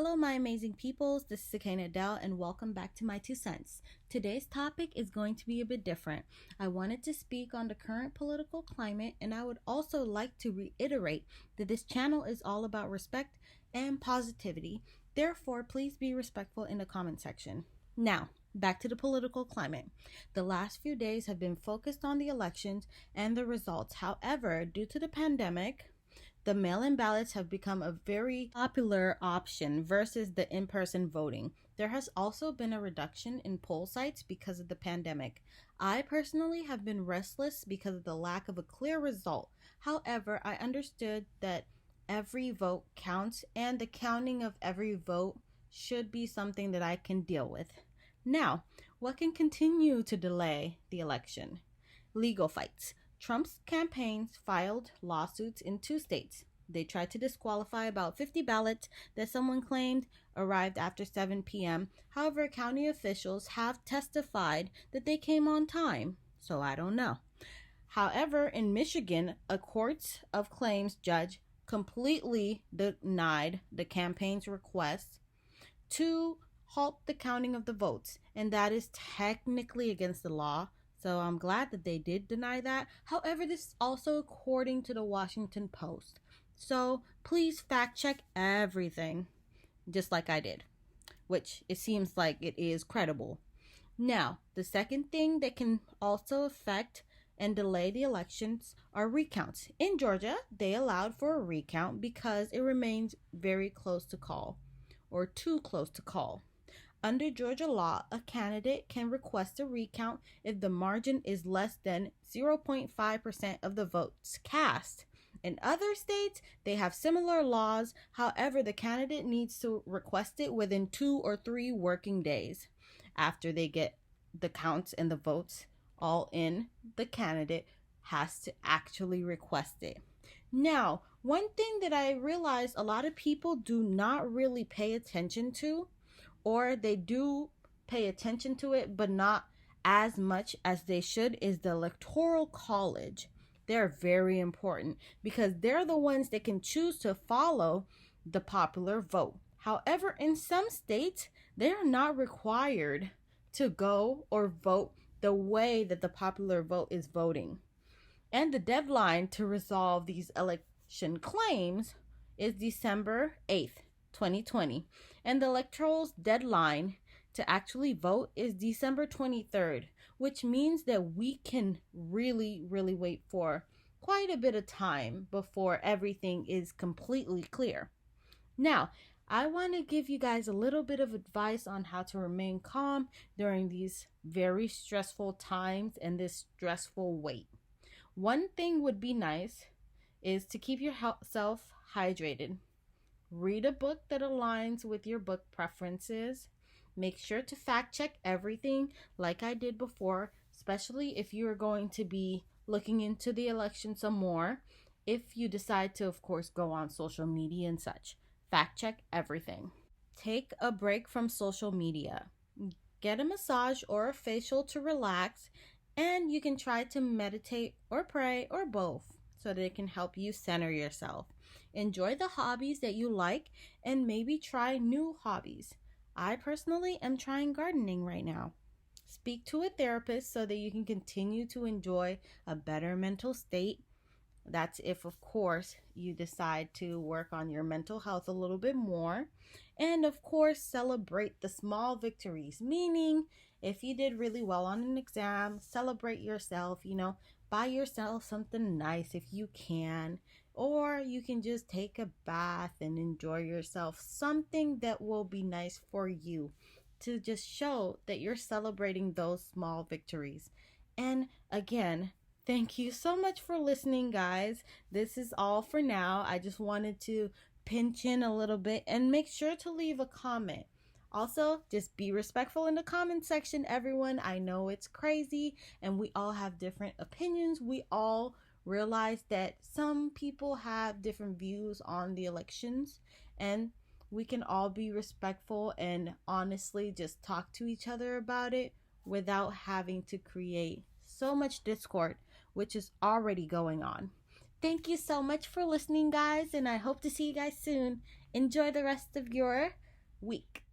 Hello, my amazing peoples. This is Sakina Adele, and welcome back to my 2 cents. Today's topic is going to be a bit different. I wanted to speak on the current political climate, and I would also like to reiterate that this channel is all about respect and positivity. Therefore, please be respectful in the comment section. Now, back to the political climate. The last few days have been focused on the elections and the results. However, due to the pandemic, the mail-in ballots have become a very popular option versus the in-person voting. There has also been a reduction in poll sites because of the pandemic. I personally have been restless because of the lack of a clear result. However, I understood that every vote counts and the counting of every vote should be something that I can deal with. Now, what can continue to delay the election? Legal fights. Trump's campaigns filed lawsuits in 2 states. They tried to disqualify about 50 ballots that someone claimed arrived after 7 p.m. However, county officials have testified that they came on time, so I don't know. However, in Michigan, a court of claims judge completely denied the campaign's request to halt the counting of the votes, and that is technically against the law. So I'm glad that they did deny that. However, this is also according to the Washington Post. So please fact check everything, just like I did, which it seems like it is credible. Now, the second thing that can also affect and delay the elections are recounts. In Georgia, they allowed for a recount because it remains very close to call, or too close to call. Under Georgia law, a candidate can request a recount if the margin is less than 0.5% of the votes cast. In other states, they have similar laws. However, the candidate needs to request it within 2 or 3 working days. After they get the counts and the votes all in, the candidate has to actually request it. Now, one thing that I realized a lot of people do not really pay attention to, or they do pay attention to it, but not as much as they should, is the Electoral College. They're very important because they're the ones that can choose to follow the popular vote. However, in some states, they're not required to go or vote the way that the popular vote is voting. And the deadline to resolve these election claims is December 8th, 2020. And the electoral's deadline to actually vote is December 23rd, which means that we can really wait for quite a bit of time before everything is completely clear. Now, I want to give you guys a little bit of advice on how to remain calm during these very stressful times and this stressful wait. One thing would be nice is to keep yourself hydrated. Read a book that aligns with your book preferences. Make sure to fact check everything like I did before, especially if you're going to be looking into the election some more. If you decide to, of course, go on social media and such, fact check everything. Take a break from social media. Get a massage or a facial to relax, and you can try to meditate or pray or both so that it can help you center yourself. Enjoy the hobbies that you like and maybe try new hobbies. I personally am trying gardening right now. Speak to a therapist so that you can continue to enjoy a better mental state. That's if, of course, you decide to work on your mental health a little bit more. And, of course, celebrate the small victories, meaning if you did really well on an exam, celebrate yourself, buy yourself something nice if you can. Or you can just take a bath and enjoy yourself, something that will be nice for you to just show that you're celebrating those small victories. And again, thank you so much for listening, guys. This is all for now. I just wanted to pinch in a little bit and make sure to leave a comment. Also, just be respectful in the comment section, everyone. I know it's crazy and we all have different opinions. We all realize that some people have different views on the elections, and we can all be respectful and honestly just talk to each other about it without having to create so much discord, which is already going on. Thank you so much for listening, guys, and I hope to see you guys soon. Enjoy the rest of your week.